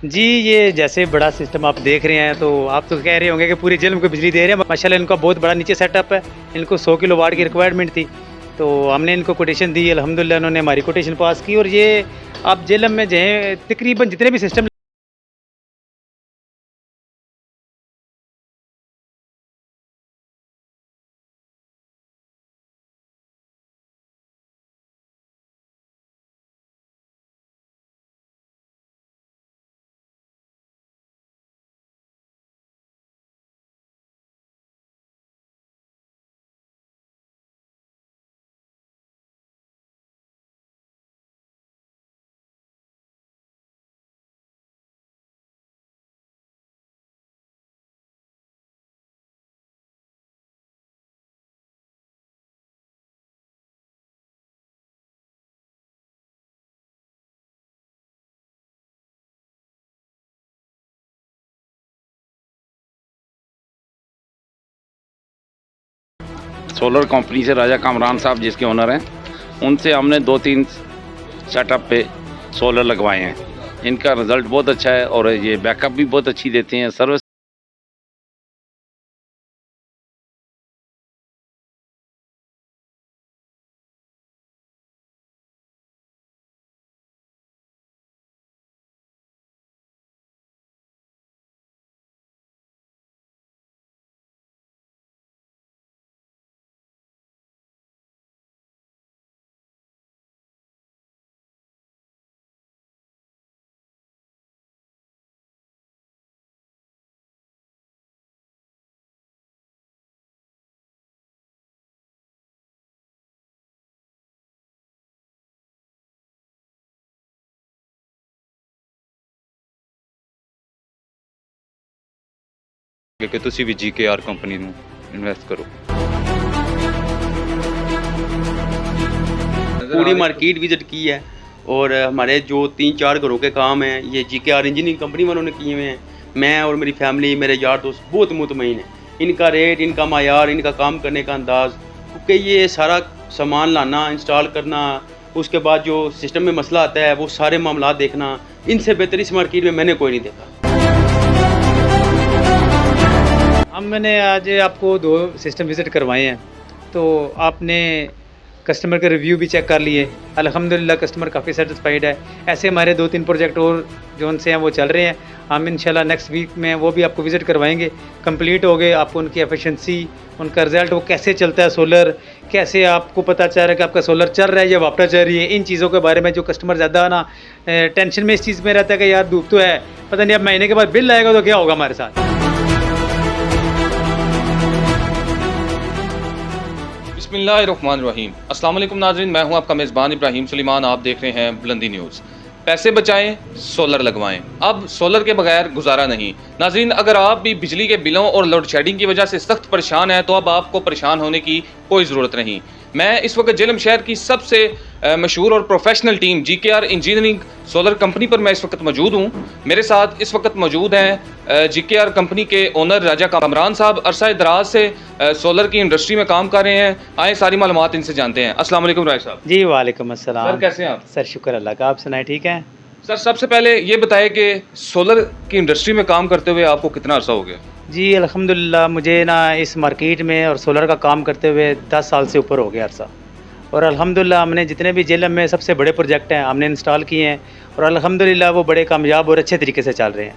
जी, ये जैसे बड़ा सिस्टम आप देख रहे हैं, तो आप तो कह रहे होंगे कि पूरी जेल को बिजली दे रहे हैं। माशाल्लाह इनका बहुत बड़ा नीचे सेटअप है। इनको 100 किलोवाट की रिक्वायरमेंट थी, तो हमने इनको कोटेशन दी। अल्हम्दुलिल्लाह इन्होंने हमारी कोटेशन पास की और ये आप जेलम में जो है तकरीबन जितने भी सिस्टम सोलर कंपनी से राजा कामरान साहब जिसके ओनर हैं, उनसे हमने 2-3 सेटअप पे सोलर लगवाए हैं। इनका रिज़ल्ट बहुत अच्छा है और ये बैकअप भी बहुत अच्छी देते हैं। सर्विस कि ਤੁਸੀਂ ਵੀ GKR ਕੰਪਨੀ ਨੂੰ ਇਨਵੈਸਟ ਕਰੋ। पूरी मार्केट विजिट की है और हमारे जो 3-4 घरों के काम हैं ये GKR इंजीनियरिंग कंपनी वालों ने किए हुए हैं। मैं और मेरी फैमिली, मेरे यार दोस्त बहुत मुतमईन हैं। इनका रेट, इनका मायार, इनका काम करने का अंदाज़, क्योंकि ये सारा सामान लाना, इंस्टॉल करना, उसके बाद जो सिस्टम में मसला आता है वो सारे मामला देखना, इनसे बेहतर इस मार्केट में मैंने कोई नहीं देखा। मैंने आज आपको 2 सिस्टम विज़िट करवाए हैं, तो आपने कस्टमर के रिव्यू भी चेक कर लिए। अल्हम्दुलिल्लाह कस्टमर काफ़ी सेटिस्फाइड है। ऐसे हमारे 2-3 प्रोजेक्ट और जो उनसे हैं वो चल रहे हैं। हम इंशाल्लाह नेक्स्ट वीक में वो भी आपको विज़िट करवाएंगे। कंप्लीट हो गए, आपको उनकी एफिशिएंसी, उनका रिज़ल्ट, वो कैसे चलता है सोलर, कैसे आपको पता चल रहा है कि आपका सोलर चल रहा है या वापस चल रही है। इन चीज़ों के बारे में जो कस्टमर ज़्यादा ना टेंशन में इस चीज़ में रहता है कि यार धूप तो है, पता नहीं अब महीने के बाद बिल आएगा तो क्या होगा हमारे साथ। बिस्मिल्लाहिर्रहमानिर्रहीम। अस्सलाम वालेकुम नाज़रीन, मैं हूं आपका मेज़बान इब्राहिम सुलेमान। आप देख रहे हैं बुलंदी न्यूज़। पैसे बचाएं, सोलर लगवाएं। अब सोलर के बगैर गुजारा नहीं। नाज़रीन, अगर आप भी बिजली के बिलों और लोड शेडिंग की वजह से सख्त परेशान हैं तो अब आपको परेशान होने की कोई ज़रूरत नहीं। मैं इस वक्त जेलम शहर की सबसे मशहूर और professional team GKR engineering solar company पर मैं इस वक्त मौजूद हूँ। मेरे साथ इस वक्त मौजूद हैं GKR कंपनी के ओनर राजा कामरान साहब। अरसा दराज से सोलर की इंडस्ट्री में काम कर रहे हैं। आए सारी मालूमात इनसे जानते हैं। अस्सलाम वालेकुम राजा साहब। जी वालेकुम अस्सलाम। सर कैसे हैं आप? सर शुक्र अल्लाह का, आप सुनाए ठीक हैं? सर सबसे पहले ये बताएं कि सोलर की इंडस्ट्री में काम करते हुए आपको कितना अर्सा हो गया? जी अल्हम्दुलिल्लाह मुझे ना इस मार्केट में और सोलर का काम करते हुए 10 साल से ऊपर हो गया अर्सा। और अल्हम्दुलिल्लाह हमने जितने भी जेलम में सबसे बड़े प्रोजेक्ट हैं हमने इंस्टॉल किए हैं और अल्हम्दुलिल्लाह वो बड़े कामयाब और अच्छे तरीके से चल रहे हैं।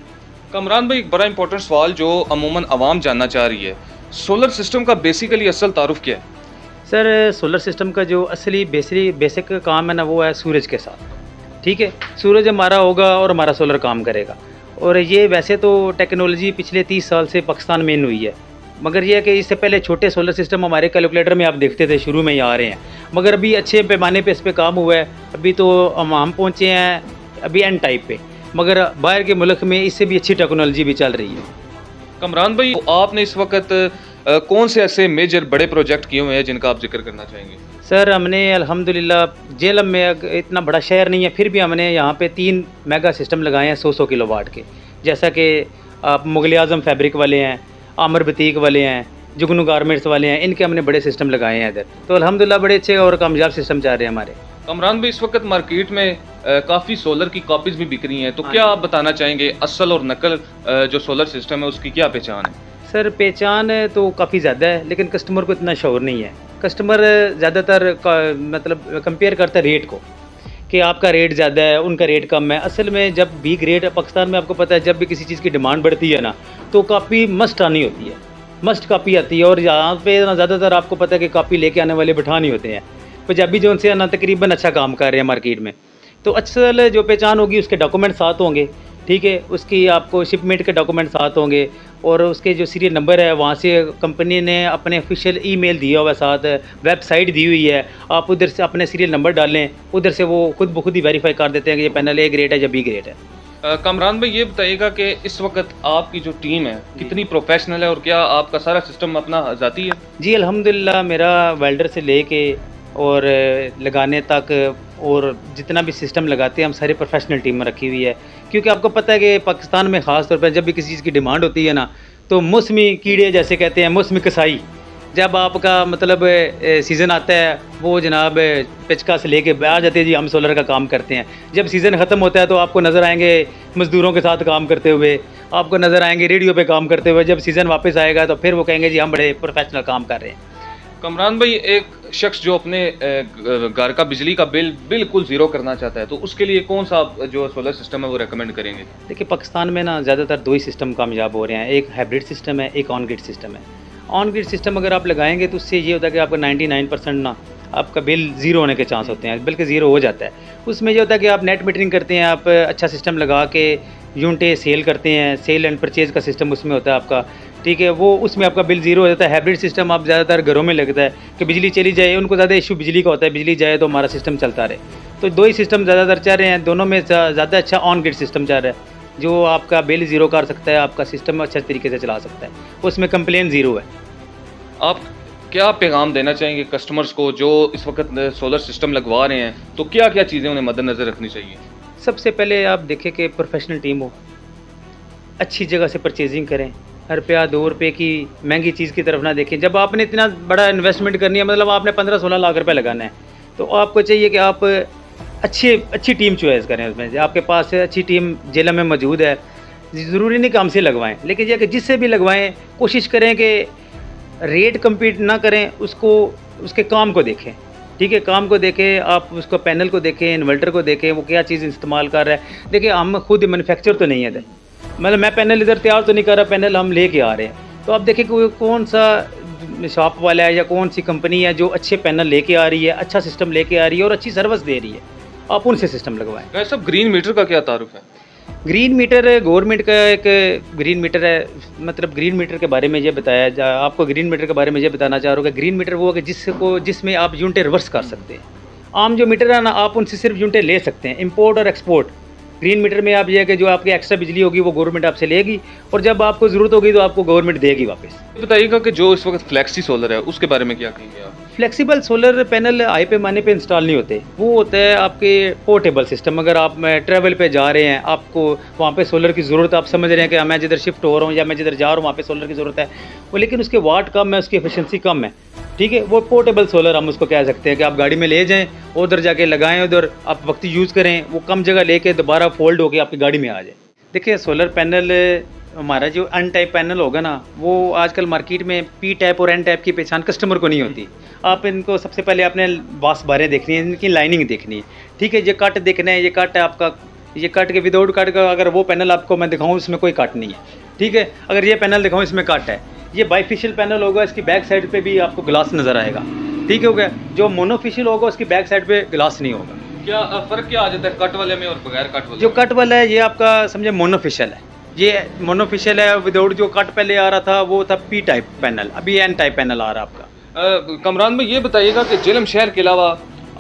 कमरान भाई, एक बड़ा इंपॉर्टेंट सवाल जो अमूमन आवाम जानना चाह रही है, सोलर सिस्टम का बेसिकली असल तारुफ क्या है? सर सोलर सिस्टम का जो असली बेसिक काम है ना वो है सूरज के साथ। ठीक है, सूरज हमारा होगा और हमारा सोलर काम करेगा। और ये वैसे तो टेक्नोलॉजी पिछले 30 साल से पाकिस्तान में इन हुई है, मगर ये है कि इससे पहले छोटे सोलर सिस्टम हमारे कैलकुलेटर में आप देखते थे शुरू में ही आ रहे हैं, मगर अभी अच्छे पैमाने पे इस पे काम हुआ है। अभी तो हम पहुँचे हैं अभी एन टाइप पे, मगर बाहर के मुल्क में इससे भी अच्छी टेक्नोलॉजी भी चल रही है। कमरान भाई, आपने इस वक्त कौन से ऐसे मेजर बड़े प्रोजेक्ट किए हुए हैं जिनका आप जिक्र करना चाहेंगे? सर हमने अल्हम्दुलिल्लाह जेलम में इतना बड़ा शहर नहीं है, फिर भी हमने यहाँ पे 3 मेगा सिस्टम लगाए हैं 100 किलोवाट के। जैसा कि आप मुग़ल आज़म फैब्रिक वाले हैं, आमर बतीक वाले हैं, जुगनू गारमेंट्स वाले हैं, इनके हमने बड़े सिस्टम लगाए हैं इधर। तो अल्हम्दुलिल्लाह बड़े अच्छे और कामयाब सिस्टम जा रहे हैं हमारे। कमरान भाई, इस वक्त मार्केट में काफ़ी सोलर की कॉपीज़ भी बिक रही हैं, तो क्या आप बताना चाहेंगे असल और नकल जो सोलर सिस्टम है उसकी क्या पहचान है? सर पहचान तो काफ़ी ज़्यादा है, लेकिन कस्टमर को इतना शौर नहीं है। कस्टमर ज़्यादातर मतलब कंपेयर करता है रेट को, कि आपका रेट ज़्यादा है, उनका रेट कम है। असल में जब भी रेट पाकिस्तान में आपको पता है, जब भी किसी चीज़ की डिमांड बढ़ती है ना, तो कापी मस्ट आनी होती है, मस्ट कापी आती है। और यहाँ पे ना ज़्यादातर आपको पता है कि कापी लेके आने वाले बिठानी होते हैं। पंजाबी जो उनसे ना तकरीबन अच्छा काम कर रहे हैं मार्केट में। तो असल जो पहचान होगी, उसके डॉक्यूमेंट साथ होंगे, ठीक है, उसकी आपको शिपमेंट के डॉक्यूमेंट साथ होंगे, और उसके जो सीरियल नंबर है वहाँ से कंपनी ने अपने ऑफिशियल ईमेल दिया हुआ है, साथ वेबसाइट दी हुई है। आप उधर से अपने सीरियल नंबर डालें, उधर से वो खुद ब खुद ही वेरीफाई कर देते हैं कि ये पैनल ए ग्रेड है या बी ग्रेड है। कमरान भाई, ये बताइएगा कि इस वक्त आपकी जो टीम है कितनी प्रोफेशनल है और क्या आपका सारा सिस्टम अपना ज़ाती है? जी अल्हम्दुलिल्लाह, मेरा वेल्डर से लेके और लगाने तक और जितना भी सिस्टम लगाते हैं हम सारी प्रोफेशनल टीम रखी हुई है। क्योंकि आपको पता है कि पाकिस्तान में ख़ास तौर पर जब भी किसी चीज़ की डिमांड होती है ना, तो मौसमी कीड़े जैसे कहते हैं, मौसमी कसाई, जब आपका मतलब सीज़न आता है, वो जनाब पेचका से लेके आ जाते हैं जी हम सोलर का काम करते हैं। जब सीज़न ख़त्म होता है तो आपको नज़र आएंगे मज़दूरों के साथ काम करते हुए, आपको नज़र आएंगे रेडियो पे काम करते हुए। जब सीज़न वापस आएगा तो फिर वो कहेंगे जी हम बड़े प्रोफेशनल काम कर रहे हैं। कमरान भाई, एक शख्स जो अपने घर का बिजली का बिल बिल्कुल ज़ीरो करना चाहता है, तो उसके लिए कौन सा जो सोलर सिस्टम है वो रेकमेंड करेंगे? देखिए पाकिस्तान में ना ज़्यादातर दो ही सिस्टम कामयाब हो रहे हैं, एक हाइब्रिड सिस्टम है, एक ऑन ग्रिड सिस्टम है। ऑन ग्रिड सिस्टम अगर आप लगाएंगे तो उससे ये होता है कि आपका 99% ना आपका बिल ज़ीरो होने के चांस होते हैं, बल्कि ज़ीरो हो जाता है। उसमें ये होता है कि आप नेट मीटरिंग करते हैं, आप अच्छा सिस्टम लगा के यूनिटें सेल करते हैं, सेल एंड परचेज़ का सिस्टम उसमें होता है आपका, ठीक है, वो उसमें आपका बिल ज़ीरो हो जाता है। हाइब्रिड सिस्टम आप ज़्यादातर घरों में लगता है कि बिजली चली जाए, उनको ज़्यादा इशू बिजली का होता है, बिजली जाए तो हमारा सिस्टम चलता रहे। तो दो ही सिस्टम ज़्यादातर चल रहे हैं, दोनों में ज़्यादा अच्छा ऑन ग्रिड सिस्टम चल रहा है, जो आपका बिल ज़ीरो कर सकता है, आपका सिस्टम अच्छे तरीके से चला सकता है, उसमें कंप्लेन ज़ीरो है। आप क्या पैगाम देना चाहेंगे कस्टमर्स को जो इस वक्त सोलर सिस्टम लगवा रहे हैं, तो क्या क्या चीज़ें उन्हें मद्देनज़र रखनी चाहिए? सबसे पहले आप देखें कि प्रोफेशनल टीम हो, अच्छी जगह से परचेजिंग करें, रुपया 2 रुपये की महंगी चीज़ की तरफ ना देखें। जब आपने इतना बड़ा इन्वेस्टमेंट करनी है, मतलब आपने 15-16 लाख रुपये लगाना है, तो आपको चाहिए कि आप अच्छी टीम चॉइस करें। उसमें आपके पास अच्छी टीम जेलम में मौजूद है, ज़रूरी नहीं कि हमसे लगवाएं, लेकिन यह कि जिससे भी लगवाएं कोशिश करें कि रेट कम्पीट ना करें, उसको उसके काम को देखें, ठीक है, काम को देखें, आप उसको पैनल को देखें, इन्वर्टर को देखें, वो क्या चीज़ इस्तेमाल कर रहा है। देखिए हम खुद मैन्युफैक्चर तो नहीं है, मतलब मैं पैनल इधर तैयार तो नहीं कर रहा, पैनल हम लेके आ रहे हैं। तो आप देखें कि कौन सा शॉप वाला है या कौन सी कंपनी है जो अच्छे पैनल लेके आ रही है, अच्छा सिस्टम लेके आ रही है और अच्छी सर्विस दे रही है, आप उनसे सिस्टम लगवाएं। भाई साहब, ग्रीन मीटर का क्या तारुफ है? ग्रीन मीटर गवर्नमेंट का एक ग्रीन मीटर है, मतलब ग्रीन मीटर के बारे में ये बताया जा, आपको ग्रीन मीटर के बारे में ये बताना चाह रहा हूँ कि ग्रीन मीटर वो है कि जिसमें आप यूनिटें रिवर्स कर सकते हैं। आम जो मीटर है ना, आप उनसे सिर्फ यूनिटें ले सकते हैं, इंपोर्ट और एक्सपोर्ट। ग्रीन मीटर में आप ये है कि जो आपकी एक्स्ट्रा बिजली होगी वो गवर्नमेंट आपसे लेगी, और जब आपको ज़रूरत होगी तो आपको गवर्नमेंट देगी वापस। बताइएगा कि जो इस वक्त फ्लैक्सी सोलर है उसके बारे में क्या कहेंगे आप? फ्लेक्सिबल सोलर पैनल हाई पैमाने पे इंस्टॉल नहीं होते, वो होता है आपके पोर्टेबल सिस्टम। अगर आप ट्रैवल पे जा रहे हैं, आपको वहाँ पे सोलर की ज़रूरत, आप समझ रहे हैं कि मैं जिधर शिफ्ट हो रहा हूँ या मैं जिधर जा रहा हूँ वहाँ पे सोलर की ज़रूरत है, वो लेकिन उसके वाट कम है, उसकी एफिशिएंसी कम है, ठीक है, वो पोर्टेबल सोलर हम उसको कह सकते हैं कि आप गाड़ी में ले जाएँ, उधर जाके लगाएं, उधर आप वक्ती यूज़ करें, वो कम जगह लेके दोबारा फोल्ड होकर आपकी गाड़ी में आ जाए। देखिए सोलर पैनल, हमारा जो अन टाइप पैनल होगा ना, वो आजकल मार्केट में पी टाइप और एन टाइप की पहचान कस्टमर को नहीं होती। आप इनको सबसे पहले आपने बास बारें देखनी है, इनकी लाइनिंग देखनी है, ठीक है, ये कट देखना है, ये कट है आपका, ये कट के विदाउट कट का अगर वो पैनल आपको मैं दिखाऊँ इसमें कोई कट नहीं है, ठीक है, अगर ये पैनल दिखाऊँ इसमें कट है। ये बाईफिशियल पैनल होगा, इसकी बैक साइड पे भी आपको ग्लास नज़र आएगा, ठीक हो गया। जो मोनोफिशियल होगा उसकी बैक साइड पे ग्लास नहीं होगा। क्या फ़र्क क्या आ जाता है कट वाले में और बगैर कट वाले? जो कट वाला है ये आपका समझे मोनोफिशियल है, ये मोनोफिशियल है विदाउट। जो कट पहले आ रहा था वो था पी टाइप पैनल, अभी एन टाइप पैनल आ रहा है आपका। कमरान भाई, ये बताइएगा कि जेलम शहर के अलावा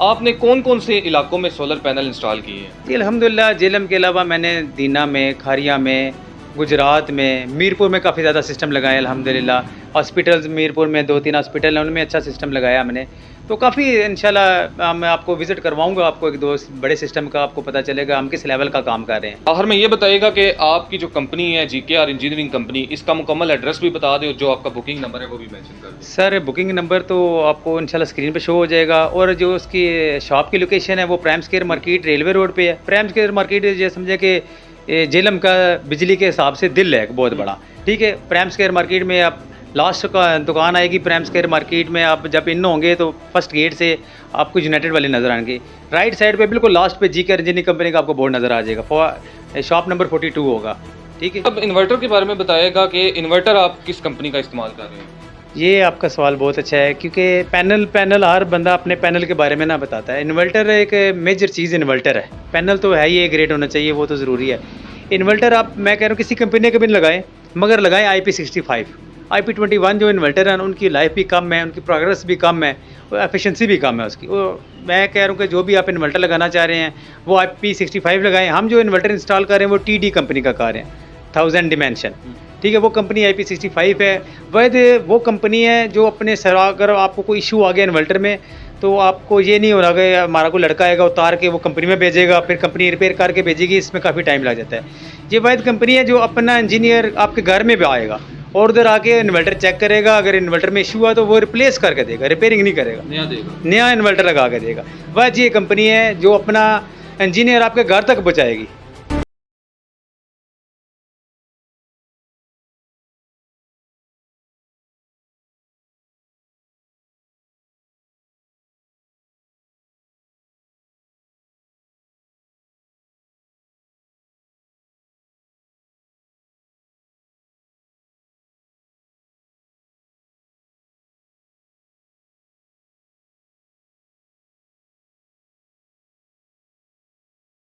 आपने कौन कौन से इलाकों में सोलर पैनल इंस्टॉल किए हैं? जी अल्हम्दुलिल्लाह, जेलम के अलावा मैंने दीना में, खारिया में, गुजरात में, मीरपुर में काफ़ी ज़्यादा सिस्टम लगाया अल्हम्दुलिल्लाह। हॉस्पिटल्स मीरपुर में 2-3 हॉस्पिटल हैं, उनमें अच्छा सिस्टम लगाया मैंने। तो काफ़ी इंशाल्लाह मैं आपको विज़िट करवाऊंगा, आपको एक दो बड़े सिस्टम का आपको पता चलेगा हम किस लेवल का काम कर रहे हैं। आखिर में ये बताइएगा कि आपकी जो कंपनी है GKR इंजीनियरिंग कंपनी, इसका मुकम्मल एड्रेस भी बता दो, जो आपका बुकिंग नंबर है वो भी मेंशन कर दें। सर बुकिंग नंबर तो आपको इंशाल्लाह स्क्रीन पे शो हो जाएगा, और जो उसकी शॉप की लोकेशन है वो prime square market railway road पे है। प्राइम स्क्वायर मार्केट ये समझे कि जेलम का बिजली के हिसाब से दिल है एक बहुत बड़ा, ठीक है। प्राइम स्क्वायर मार्केट में आप लास्ट का दुकान आएगी, प्राइम स्क्वायर मार्केट में आप जब इन होंगे तो फर्स्ट गेट से आपको यूनाइटेड वाले नज़र आएंगे। राइट साइड पे बिल्कुल लास्ट पे GKR इंजीनियरिंग कंपनी का आपको बोर्ड नज़र आ जाएगा, शॉप नंबर 42 होगा, ठीक है। अब इन्वर्टर के बारे में बताइएगा कि इन्वर्टर आप किस कंपनी का इस्तेमाल कर रहे हैं। ये आपका सवाल बहुत अच्छा है, क्योंकि पैनल हर बंदा अपने पैनल के बारे में ना बताता है। इन्वर्टर एक मेजर चीज़ इन्वर्टर है, पैनल तो है ही एक ग्रेड होना चाहिए, वो तो ज़रूरी है। इन्वर्टर आप मैं कह रहा हूँ किसी कंपनी का भी लगाएं, मगर लगाएं IP65 IP21 जो इन्वर्टर है उनकी लाइफ भी कम है, उनकी प्रोग्रेस भी कम है, और एफिशिएंसी भी कम है उसकी। वो मैं कह रहा हूँ कि जो भी आप इन्वर्टर लगाना चाह रहे हैं वो IP65 लगाएं। हम जो इन्वर्टर इंस्टॉल कर रहे हैं वो TD कंपनी का कर रहे हैं, 1000 डिमेंशन, ठीक है। वो कंपनी IP65 है, वह वो कंपनी है जो अपने सर अगर आपको कोई इशू आ गया इन्वर्टर में तो आपको ये नहीं हो रहा कि हमारा कोई लड़का आएगा उतार के वो कंपनी में भेजेगा, फिर कंपनी रिपेयर करके भेजेगी, इसमें काफ़ी टाइम लग जाता है। ये वाहिद कंपनी है जो अपना इंजीनियर आपके घर में भी आएगा और उधर आके इन्वर्टर चेक करेगा, अगर इन्वर्टर में इशू हुआ तो वो रिप्लेस करके देगा, रिपेयरिंग नहीं करेगा, नया देगा, नया इन्वर्टर लगा के देगा। वह ये कंपनी है जो अपना इंजीनियर आपके घर तक पहुँचाएगी।